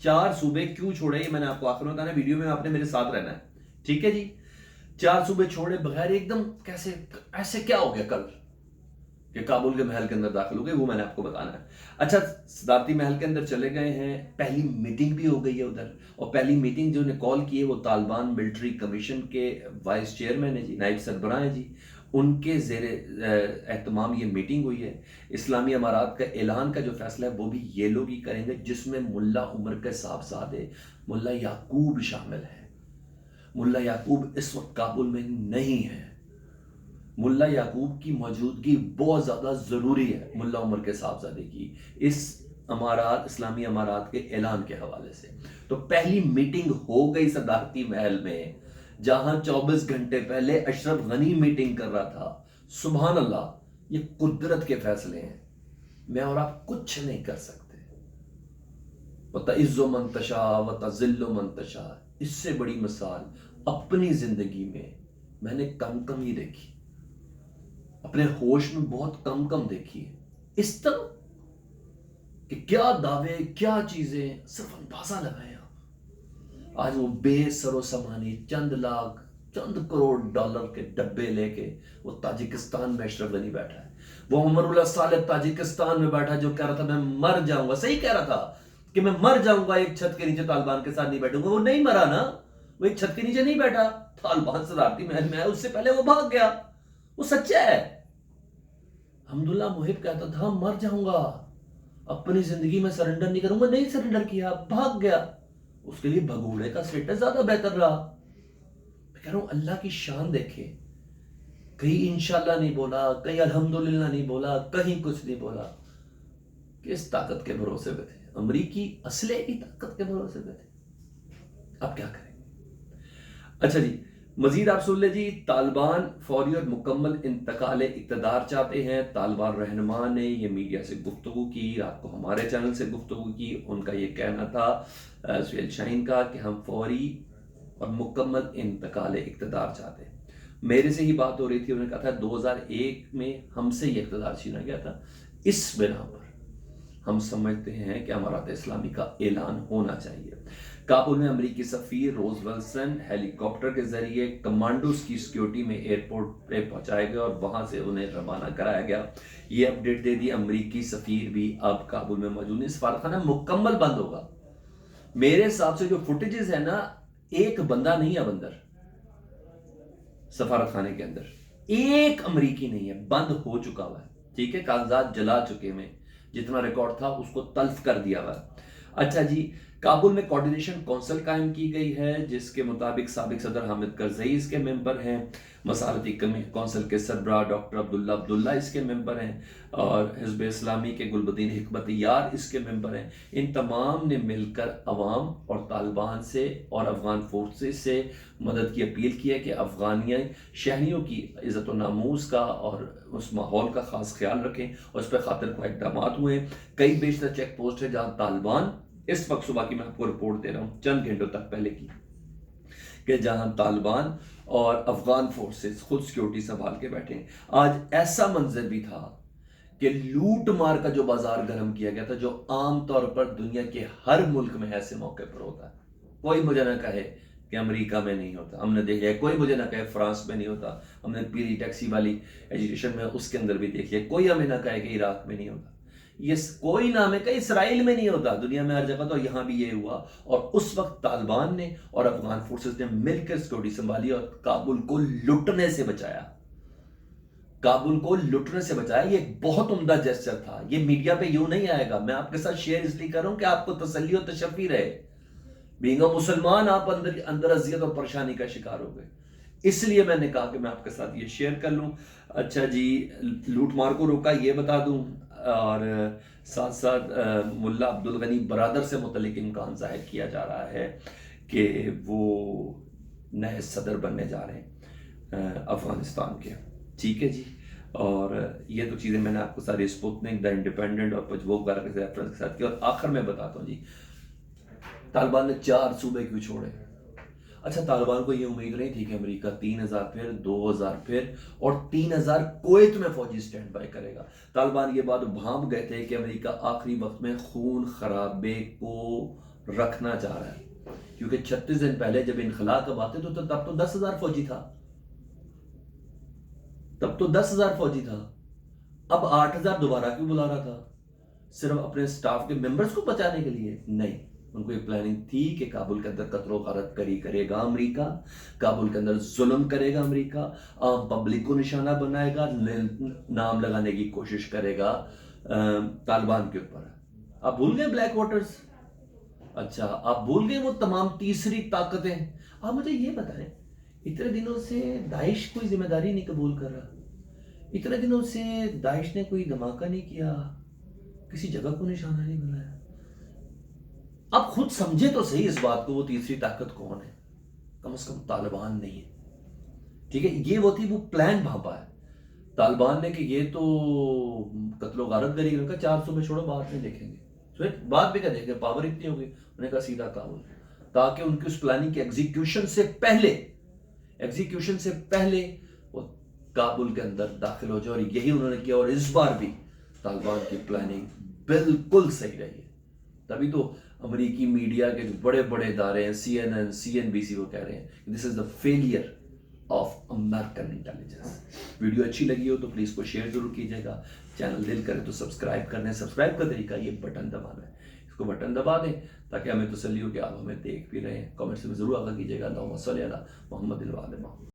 4 صوبے کیوں چھوڑے یہ میں نے آپ کو آخر میں بتانا ہے، ویڈیو میں آپ نے میرے ساتھ رہنا ہے، ٹھیک ہے جی. 4 صوبے چھوڑے بغیر ایک دم کیسے، ایسے کیا ہو گیا کل کہ کابل کے محل کے اندر داخل ہو گئے، وہ میں نے آپ کو بتانا ہے. اچھا صدارتی محل کے اندر چلے گئے ہیں، پہلی میٹنگ بھی ہو گئی ہے ادھر، اور پہلی میٹنگ جو نے کال کی ہے وہ طالبان ملٹری کمیشن کے وائس چیئرمین ہیں جی، نائب سربراہ ہیں جی، ان کے زیر اہتمام یہ میٹنگ ہوئی ہے. اسلامی امارات کا اعلان کا جو فیصلہ ہے وہ بھی یہ لوگ ہی کریں گے، جس میں ملا عمر کے صاحبزادے ملا یعقوب شامل ہیں. ملا یعقوب اس وقت کابل میں نہیں ہے. ملا یعقوب کی موجودگی بہت زیادہ ضروری ہے ملا عمر کے صاحبزادے کی اس امارات، اسلامی امارات کے اعلان کے حوالے سے. تو پہلی میٹنگ ہو گئی صدارتی محل میں، جہاں 24 گھنٹے پہلے اشرف غنی میٹنگ کر رہا تھا. سبحان اللہ، یہ قدرت کے فیصلے ہیں، میں اور آپ کچھ نہیں کر سکتے. وَتَعِزُّ مَن تَشَاءُ وَتَذِلُّ مَن تَشَاءُ، اس سے بڑی مثال اپنی زندگی میں میں نے کم ہی دیکھی، اپنے ہوش میں بہت کم دیکھی ہے. اس طرح کہ کیا دعوے، کیا چیزیں، صرف اندازہ لگائیں آپ. آج وہ بے سر و سامانی چند لاکھ، چند کروڑ ڈالر کے ڈبے لے کے وہ تاجکستان میں اشرف غنی بیٹھا ہے. وہ عمر اللہ صالح تاجکستان میں بیٹھا جو کہہ رہا تھا میں مر جاؤں گا، صحیح کہہ رہا تھا کہ میں مر جاؤں گا، ایک چھت کے نیچے طالبان کے ساتھ نہیں بیٹھوں گا. وہ نہیں مرا نا، وہ ایک چھت کے نیچے نہیں بیٹھا، طالبان صدارتی محل میں ہے، اس سے پہلے وہ بھاگ گیا. وہ سچا ہے. حمداللہ محب کہتا تھا مر جاؤں گا، اپنی زندگی میں سرنڈر نہیں کروں گا، نہیں سرنڈر کیا، بھاگ گیا. اس کے لیے بھگوڑے کا سٹیٹس زیادہ بہتر رہا. میں کہہ رہا ہوں اللہ کی شان دیکھے، کہیں انشاءاللہ نہیں بولا، کہیں الحمدللہ نہیں بولا، کہیں کچھ نہیں بولا. کس طاقت کے بھروسے پہ تھے؟ امریکی اسلحے کی طاقت کے بھروسے پہ تھے. اب کیا کریں گے؟ اچھا جی، مزید آپ سن لیں جی. طالبان فوری اور مکمل انتقال اقتدار چاہتے ہیں. طالبان رہنما نے یہ میڈیا سے گفتگو کی، رات کو ہمارے چینل سے گفتگو کی. ان کا یہ کہنا تھا سہیل شاہین کا کہ ہم فوری اور مکمل انتقال اقتدار چاہتے ہیں. میرے سے ہی بات ہو رہی تھی، انہوں نے کہا تھا 2001 میں ہم سے یہ اقتدار چھینا گیا تھا. اس بنا پر ہم سمجھتے ہیں کہ امارات اسلامی کا اعلان ہونا چاہیے. کابل میں امریکی سفیر روز ولسن ہیلی کاپٹر کے ذریعے کمانڈوز کی سیکیورٹی میں ایئرپورٹ پہ پہنچائے گئے اور وہاں سے انہیں روانہ کرایا گیا. یہ اپڈیٹ دے دی امریکی سفیر بھی اب کابل میں موجود نہیں. سفارت خانہ مکمل بند ہوگا. میرے حساب سے جو فوٹیجز ہے نا، ایک بندہ نہیں ہے اندر سفارت خانے کے اندر، ایک امریکی نہیں ہے، بند ہو چکا ہوا ہے. ٹھیک ہے، کاغذات جلا چکے ہیں، جتنا ریکارڈ تھا اس کو تلف کر دیا ہوا. اچھا جی، کابل میں کوارڈینیشن کونسل قائم کی گئی ہے، جس کے مطابق سابق صدر حامد کرزئی اس کے ممبر ہیں، مسارتی کونسل کے سربراہ ڈاکٹر عبداللہ اس کے ممبر ہیں، اور حزب اسلامی کے گلبدین حکمت یار اس کے ممبر ہیں. ان تمام نے مل کر عوام اور طالبان سے اور افغان فورسز سے مدد کی اپیل کی ہے کہ افغانیہ شہریوں کی عزت و ناموس کا اور اس ماحول کا خاص خیال رکھیں، اور اس پہ خاطر کو اقدامات ہوئے. کئی بیشتر چیک پوسٹ ہے جہاں طالبان، اس وقت صبح کی میں آپ کو رپورٹ دے رہا ہوں چند گھنٹوں تک پہلے کی، کہ جہاں طالبان اور افغان فورسز خود سیکیورٹی سنبھال کے بیٹھے ہیں. آج ایسا منظر بھی تھا کہ لوٹ مار کا جو بازار گرم کیا گیا تھا، جو عام طور پر دنیا کے ہر ملک میں ایسے موقع پر ہوتا ہے. کوئی مجھے نہ کہے کہ امریکہ میں نہیں ہوتا، ہم نے دیکھ لیا. کوئی مجھے نہ کہے فرانس میں نہیں ہوتا، ہم نے پیری ٹیکسی والی ایجوکیشن میں اس کے اندر بھی دیکھ لیا. کوئی ہمیں نہ کہے کہ عراق میں نہیں ہوتا، یہ کوئی نام ہے کہ اسرائیل میں نہیں ہوتا، دنیا میں ہر جگہ. تو یہاں بھی یہ ہوا، اور اس وقت طالبان نے اور افغان فورسز نے مل کر سیکورٹی سنبھالی اور کابل کو لٹنے سے بچایا. کابل کو لٹنے سے بچایا. یہ ایک بہت عمدہ جیسچر تھا. یہ میڈیا پہ یوں نہیں آئے گا. میں آپ کے ساتھ شیئر اس لیے کر رہا ہوں کہ آپ کو تسلی و تشفی رہے. بینگ اے مسلمان آپ اندر اذیت اور پریشانی کا شکار ہو گئے، اس لیے میں نے کہا کہ میں آپ کے ساتھ یہ شیئر کر لوں. اچھا جی، لوٹ مار کو روکا یہ بتا دوں، اور ساتھ ساتھ ملا عبدالغنی برادر سے متعلق امکان ظاہر کیا جا رہا ہے کہ وہ نئے صدر بننے جا رہے ہیں افغانستان کے. ٹھیک ہے جی، اور یہ تو چیزیں میں نے آپ کو ساری سپوتنک، دا انڈیپینڈنٹ اور پجوو وغیرہ کے ریفرنس کے ساتھ کی. اور آخر میں بتاتا ہوں جی، طالبان نے 4 صوبے کیوں چھوڑے؟ اچھا، طالبان کو یہ امید نہیں تھی کہ امریکہ 3000 پھر 2000 پھر اور 3000 کویت میں فوجی سٹینڈ بائی کرے گا. طالبان یہ بات بھانپ گئے تھے کہ امریکہ آخری وقت میں خون خرابے کو رکھنا چاہ رہا ہے، کیونکہ 36 دن پہلے جب انخلا کا بات ہے تو تب تو 10,000 فوجی تھا، تب تو 10,000 فوجی تھا، اب 8,000 دوبارہ کیوں بلا رہا تھا؟ صرف اپنے سٹاف کے ممبرز کو بچانے کے لیے؟ نہیں، ان کو یہ پلاننگ تھی کہ کابل کے اندر قتل و غارت کرے گا امریکہ، کابل کے اندر ظلم کرے گا امریکہ، عام پبلک کو نشانہ بنائے گا، نام لگانے کی کوشش کرے گا طالبان کے اوپر۔ آپ بھول گئے بلیک واٹرز؟ اچھا آپ بھول گئے وہ تمام تیسری طاقتیں؟ آپ مجھے یہ بتائیں، اتنے دنوں سے داعش کوئی ذمہ داری نہیں قبول کر رہا، اتنے دنوں سے داعش نے کوئی دھماکہ نہیں کیا، کسی جگہ کو نشانہ نہیں بنایا۔ اب خود سمجھے تو صحیح اس بات کو، وہ تیسری طاقت کون ہے؟ کم از کم طالبان نہیں ہے، ٹھیک ہے؟ یہ وہ تھی، وہ پلان بھاپا ہے طالبان نے کہ یہ تو قتل و غارت کرے گا، 400 میں چھوڑو بعد میں دیکھیں گے، بعد میں کیا دیکھیں گے، پاور اتنی ہو گئی، انہوں نے کہا سیدھا کابل، تاکہ ان کی اس پلاننگ کی ایگزیکیوشن سے پہلے وہ کابل کے اندر داخل ہو جائے، اور یہی انہوں نے کیا، اور اس بار بھی طالبان کی پلاننگ بالکل صحیح رہی ہے۔ تبھی تو امریکی میڈیا کے جو بڑے بڑے ادارے ہیں، CNN CNBC، وہ کہہ رہے ہیں this is the failure of American intelligence. Video اچھی لگی ہو تو پلیز کو شیئر ضرور کیجیے گا، چینل دل کرے تو سبسکرائب کرنے، سبسکرائب کا طریقہ یہ بٹن دبانا ہے، اس کو بٹن دبا دیں تاکہ ہمیں تسلی ہو کہ آپ ہمیں دیکھ بھی رہے ہیں۔ کامنٹس میں ضرور آگاہ کیجیے گا۔ اللہم صلی علی محمد و آل محمد۔